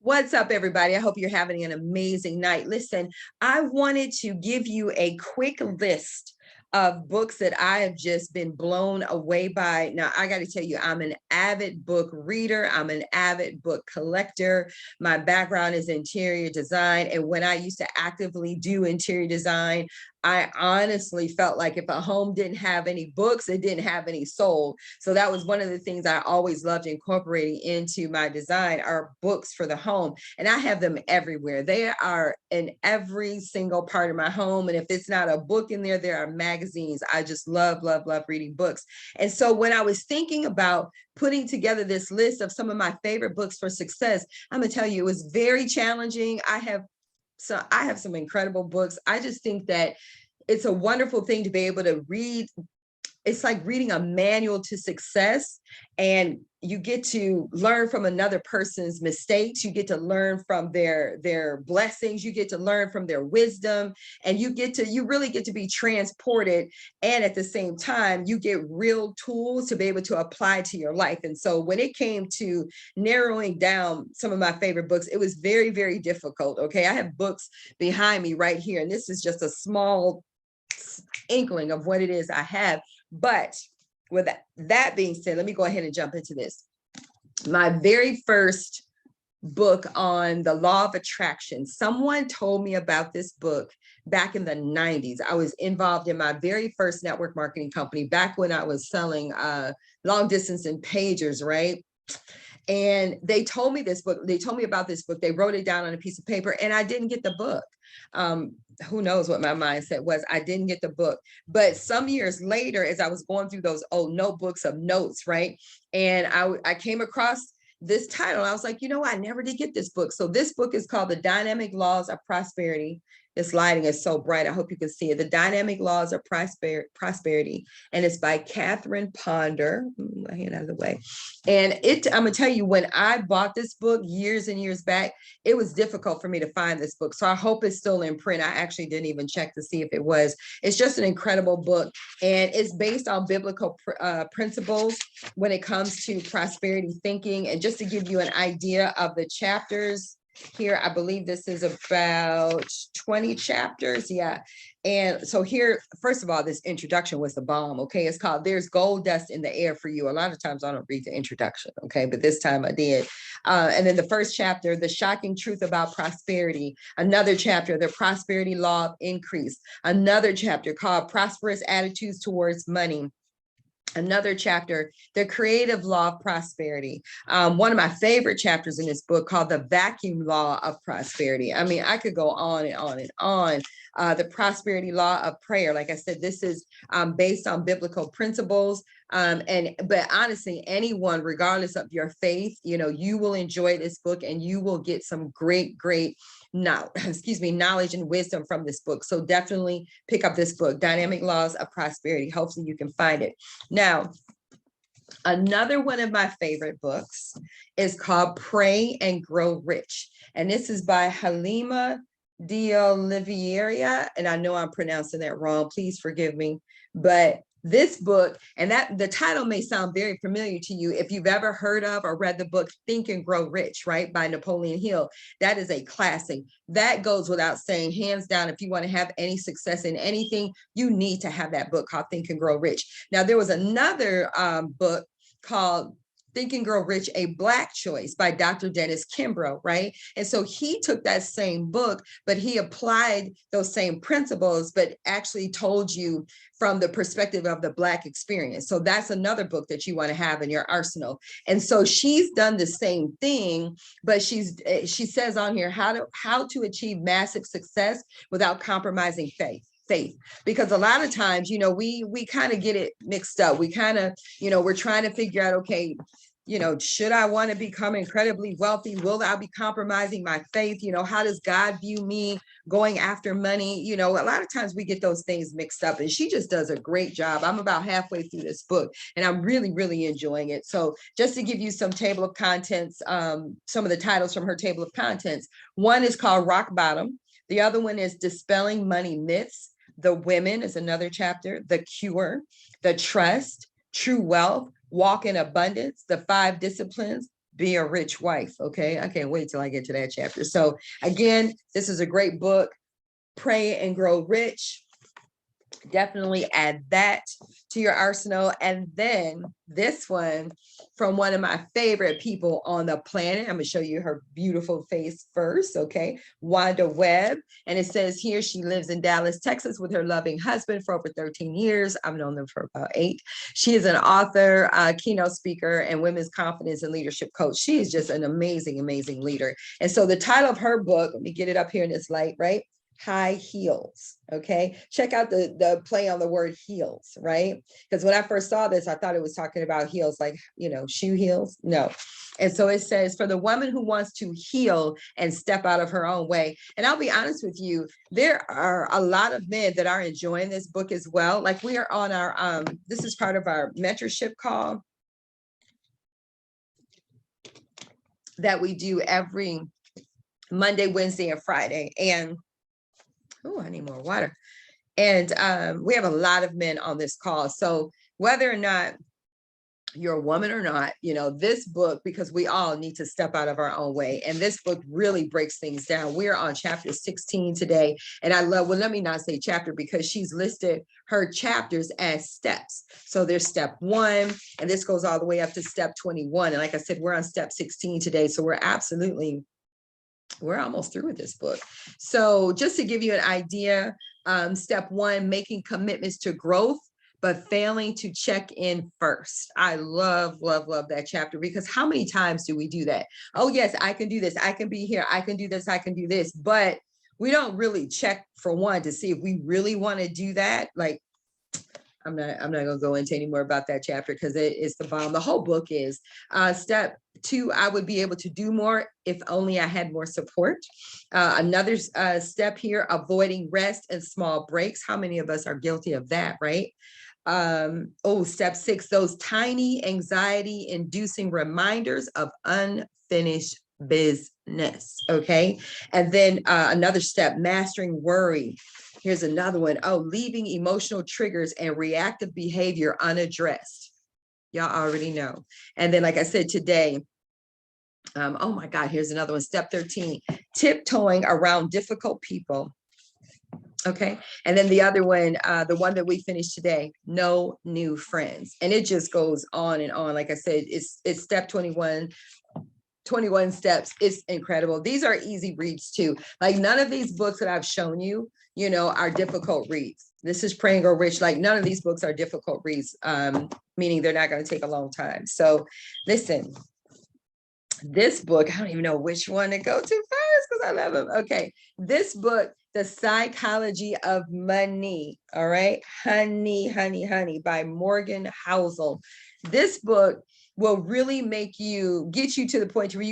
What's up, everybody? I hope you're having an amazing night. Listen, I wanted to give you a quick list of books that I have just been blown away by. Now, I got to tell you, I'm an avid book reader. I'm an avid book collector. My background is interior design. And when I used to actively do interior design, I honestly felt like if a home didn't have any books, it didn't have any soul. So that was one of the things I always loved incorporating into my design are books for the home. And I have them everywhere. They are in every single part of my home. And if it's not a book in there, there are magazines. I just love, love, love reading books. And so when I was thinking about putting together this list of some of my favorite books for success, I'm gonna tell you, it was very challenging. I have some incredible books. I just think that it's a wonderful thing to be able to read. It's like reading a manual to success, and you get to learn from another person's mistakes. You get to learn from their blessings. You get to learn from their wisdom, and you really get to be transported. And at the same time, you get real tools to be able to apply to your life. And so when it came to narrowing down some of my favorite books, it was very, very difficult. Okay, I have books behind me right here, and this is just a small inkling of what it is I have. But with that being said, let me go ahead and jump into this. My very first book on the law of attraction. Someone told me about this book back in the 90s. I was involved in my very first network marketing company back when I was selling long distance and pagers, right? And they told me this book. They told me about this book. They wrote it down on a piece of paper, and I didn't get the book. Who knows what my mindset was? I didn't get the book. But some years later, as I was going through those old notebooks of notes, right? And I came across this title. I was like, you know, I never did get this book. So this book is called The Dynamic Laws of Prosperity. This lighting is so bright. I hope you can see it. The Dynamic Laws of Prosperity. And it's by Catherine Ponder. My hand out of the way. And I'm gonna tell you, when I bought this book years and years back, it was difficult for me to find this book. So I hope it's still in print. I actually didn't even check to see if it was. It's just an incredible book. And it's based on biblical principles when it comes to prosperity thinking. And just to give you an idea of the chapters here, I believe this is about 20 chapters. Yeah. And so here, first of all, this introduction was the bomb. Okay. It's called There's Gold Dust in the Air for You. A lot of times I don't read the introduction. Okay. But this time I did. And then the first chapter, The Shocking Truth About Prosperity. Another chapter, The Prosperity Law of Increase. Another chapter called Prosperous Attitudes Towards Money. Another chapter, The Creative Law of Prosperity. One of my favorite chapters in this book called The Vacuum Law of Prosperity. I mean, I could go on and on and on. The Prosperity Law of Prayer. Like I said, this is based on biblical principles. But honestly, anyone, regardless of your faith, you know, you will enjoy this book and you will get some great, knowledge and wisdom from this book. So definitely pick up this book, Dynamic Laws of Prosperity. Hopefully you can find it. Now, another one of my favorite books is called Pray and Grow Rich. And this is by Heals-Wanda. Deoliveira, and I know I'm pronouncing that wrong. Please forgive me. But this book, and that the title may sound very familiar to you if you've ever heard of or read the book Think and Grow Rich, right, by Napoleon Hill. That is a classic. That goes without saying, hands down. If you want to have any success in anything, you need to have that book called Think and Grow Rich. Now, there was another book called Think and Grow Rich, A Black Choice by Dr. Dennis Kimbrough, right? And so he took that same book, but he applied those same principles, but actually told you from the perspective of the Black experience. So that's another book that you want to have in your arsenal. And so she's done the same thing, but she says on here how to achieve massive success without compromising faith. Because a lot of times, you know, we kind of get it mixed up. We kind of, you know, we're trying to figure out, okay, you know, should I want to become incredibly wealthy? Will I be compromising my faith? You know, how does God view me going after money? You know, a lot of times we get those things mixed up, and she just does a great job. I'm about halfway through this book and I'm really, really enjoying it. So just to give you some table of contents, some of the titles from her table of contents, one is called Rock Bottom. The other one is Dispelling Money Myths. The Women is another chapter. The Cure, The Trust, True Wealth, Walk in Abundance, The 5 Disciplines Be a Rich Wife. Okay, I can't wait till I get to that chapter. So again, this is a great book. Pray and Grow Rich. Definitely add that to your arsenal. And then this one from one of my favorite people on the planet. I'm going to show you her beautiful face first. Okay. Wanda Webb. And it says here she lives in Dallas, Texas with her loving husband for over 13 years. I've known them for about 8. She is an author, keynote speaker, and women's confidence and leadership coach. She is just an amazing, amazing leader. And so the title of her book, let me get it up here in this light, right? High Heels. Okay, check out the play on the word heels, right? Because when I first saw this, I thought it was talking about heels, like, you know, shoe heels. No. And so it says, for the woman who wants to heal and step out of her own way. And I'll be honest with you, there are a lot of men that are enjoying this book as well. Like, we are on our this is part of our mentorship call that we do every Monday, Wednesday, and Friday. And oh, I need more water. And we have a lot of men on this call. So whether or not you're a woman or not, you know, this book, because we all need to step out of our own way. And this book really breaks things down. We're on chapter 16 today. And I love, well, let me not say chapter, because she's listed her chapters as steps. So there's step 1, and this goes all the way up to step 21. And like I said, we're on step 16 today. So we're almost through with this book. So just to give you an idea, step 1, making commitments to growth, but failing to check in first. I love, love, love that chapter, because how many times do we do that? Oh, yes, I can do this. I can be here. I can do this. I can do this. But we don't really check, for one, to see if we really want to do that. Like, I'm not going to go into any more about that chapter, because it is the bomb. The whole book is. Step 2, I would be able to do more if only I had more support. Another step here, avoiding rest and small breaks. How many of us are guilty of that, right? Step 6, those tiny anxiety inducing reminders of unfinished business. Okay. And then another step, mastering worry. Here's another one. Oh, leaving emotional triggers and reactive behavior unaddressed. Y'all already know. And then, like I said today, oh my God, here's another one. Step 13, tiptoeing around difficult people. Okay. And then the other one, the one that we finished today, no new friends. And it just goes on and on. Like I said, it's step 21 steps. It's incredible. These are easy reads too. Like, none of these books that I've shown you, you know, are difficult reads. This is Pray and Grow Rich. Like, none of these books are difficult reads, meaning they're not going to take a long time. So listen, this book, I don't even know which one to go to first, because I love them. Okay. This book, The Psychology of Money. All right. Honey, honey, honey, by Morgan Housel. This book will really get you to the point where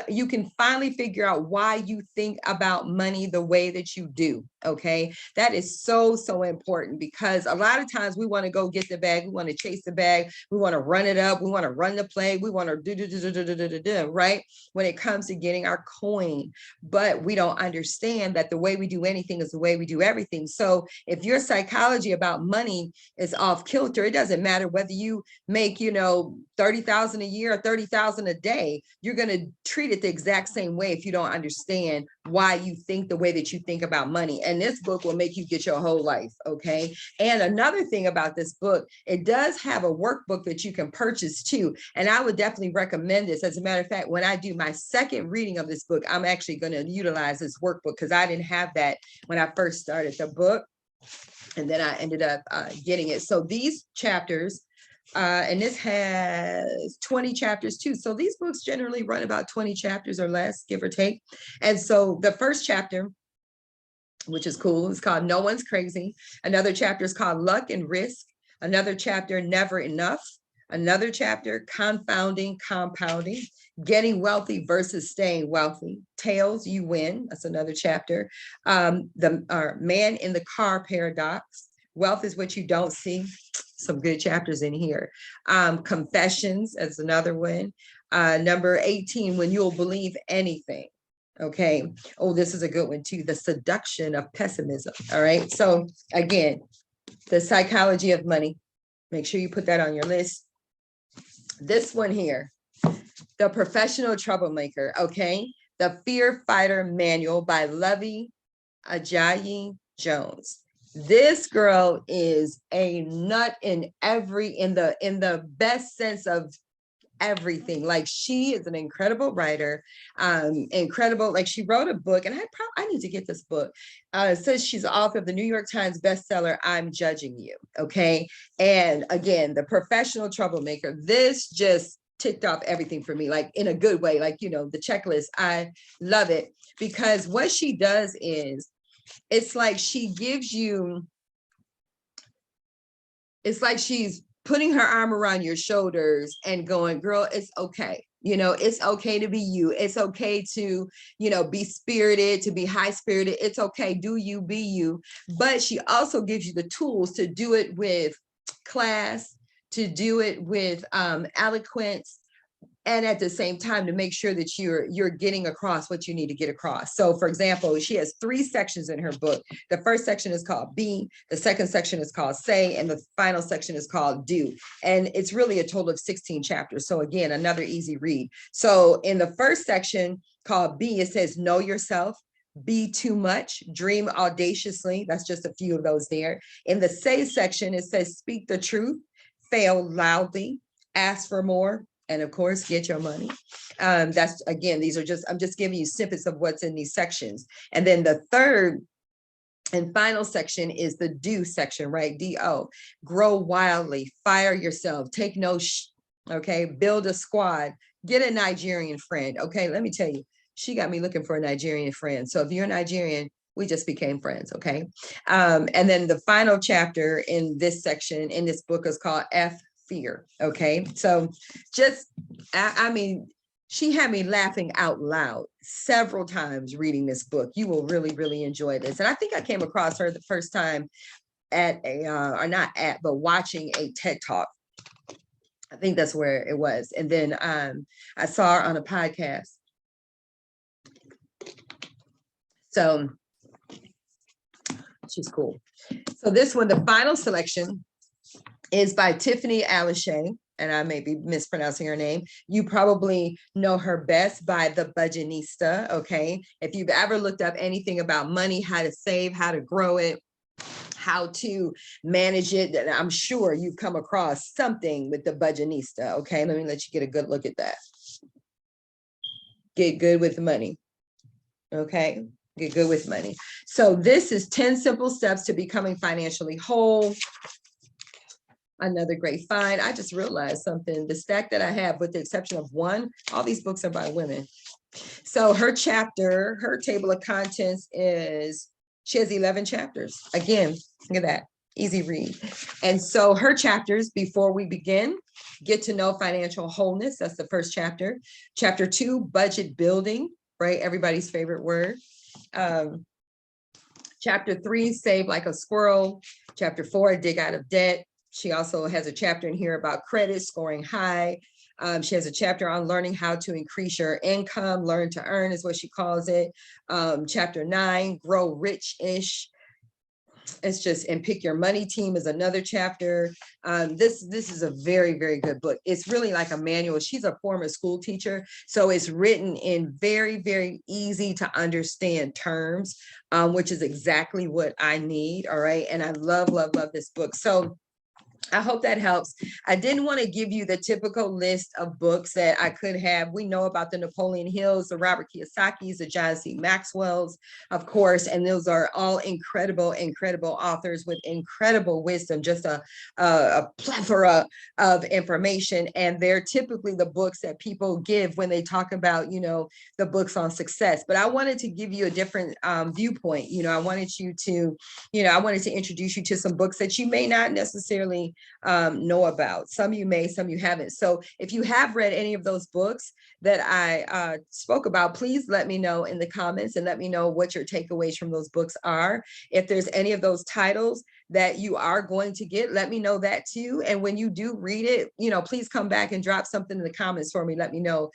you can finally figure out why you think about money the way that you do. Okay. That is so, so important, because a lot of times we want to go get the bag. We want to chase the bag. We want to run it up. We want to run the play. We want to do, right? When it comes to getting our coin, but we don't understand that the way we do anything is the way we do everything. So if your psychology about money is off kilter, it doesn't matter whether you make, you know, 30,000 a year or 30,000 a day, you're going to treat it the exact same way if you don't understand why you think the way that you think about money. And this book will make you get your whole life. Okay. And another thing about this book, it does have a workbook that you can purchase too. And I would definitely recommend this. As a matter of fact, when I do my second reading of this book, I'm actually going to utilize this workbook, because I didn't have that when I first started the book. And then I ended up getting it. So these chapters, and this has 20 chapters too. So these books generally run about 20 chapters or less, give or take. And so the first chapter, which is cool, is called No One's Crazy. Another chapter is called Luck and Risk. Another chapter, Never Enough. Another chapter, Confounding Compounding. Getting Wealthy versus Staying Wealthy. Tails, You Win. That's another chapter. The Man in the Car Paradox. Wealth is What You Don't See. Some good chapters in here. Confessions as another one. Number 18, When You'll Believe Anything. Okay. Oh, this is a good one too. The Seduction of Pessimism. All right. So again, The Psychology of Money. Make sure you put that on your list. This one here, The Professional Troublemaker, okay? The Fear Fighter Manual by Luvvie, Ajayi Jones. This girl is a nut in the best sense of everything. Like, she is an incredible writer, incredible. Like, she wrote a book, and I need to get this book. It says she's the author of the New York Times bestseller, I'm Judging You. Okay. And again, The Professional Troublemaker, this just ticked off everything for me, like in a good way, like, the checklist. I love it because what she does is, it's like she gives you, it's like she's putting her arm around your shoulders and going, girl, it's okay. It's okay to be you. It's okay to, be spirited, to be high spirited. It's okay. Do you, be you. But she also gives you the tools to do it with class, to do it with eloquence, and at the same time to make sure that you're getting across what you need to get across. So for example, she has 3 sections in her book. The first section is called Be, the second section is called Say, and the final section is called Do. And it's really a total of 16 chapters. So again, another easy read. So in the first section called Be, it says, know yourself, be too much, dream audaciously. That's just a few of those there. In the Say section, it says, speak the truth, fail loudly, ask for more, and of course, get your money. That's, again, I'm just giving you snippets of what's in these sections. And then the third and final section is the Do section, right? D-O, grow wildly, fire yourself, take no okay? Build a squad, get a Nigerian friend. Okay, let me tell you, she got me looking for a Nigerian friend. So if you're Nigerian, we just became friends, okay? And then the final chapter in this section, in this book, is called Fear. Okay, so just, I mean, she had me laughing out loud several times reading this book. You will really, really enjoy this. And I think I came across her the first time at a, or not at, but watching a TED Talk. I think that's where it was. And then I saw her on a podcast. So she's cool. So this one, the final selection, is by Tiffany Aliche, and I may be mispronouncing her name. You probably know her best by The Budgetnista, okay? If you've ever looked up anything about money, how to save, how to grow it, how to manage it, I'm sure you've come across something with The Budgetnista, okay? Let me let you get a good look at that. Get good with money, okay? Get good with money. So this is 10 simple steps to becoming financially whole. Another great find. I just realized something. The stack that I have, with the exception of one, all these books are by women. So her chapter, her table of contents is, she has 11 chapters. Again, look at that, easy read. And so her chapters, before we begin, get to know financial wholeness. That's the first chapter. Chapter 2, budget building, right? Everybody's favorite word. Chapter 3, save like a squirrel. Chapter 4, dig out of debt. She also has a chapter in here about credit, scoring high. She has a chapter on learning how to increase your income. Learn to earn is what she calls it. Chapter 9, grow rich-ish. It's just, and pick your money team is another chapter. This is a very, very good book. It's really like a manual. She's a former school teacher, so it's written in very, very easy to understand terms, which is exactly what I need. All right. And I love, love, love this book. So I hope that helps. I didn't want to give you the typical list of books that I could have. We know about the Napoleon Hills, the Robert Kiyosaki's, the John C. Maxwell's, of course, and those are all incredible, incredible authors with incredible wisdom, just a plethora of information. And they're typically the books that people give when they talk about, the books on success. But I wanted to give you a different viewpoint. I wanted you to, I wanted to introduce you to some books that you may not necessarily know about. Some you may, some you haven't. So if you have read any of those books that I spoke about, please let me know in the comments and let me know what your takeaways from those books are. If there's any of those titles that you are going to get, let me know that too. And when you do read it, please come back and drop something in the comments for me. Let me know,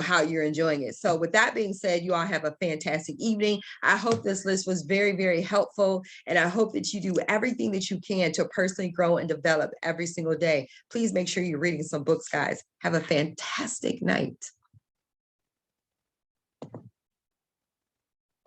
how you're enjoying it. So with that being said, you all have a fantastic evening. I hope this list was very, very helpful. And I hope that you do everything that you can to personally grow and develop every single day. Please make sure you're reading some books, guys. Have a fantastic night.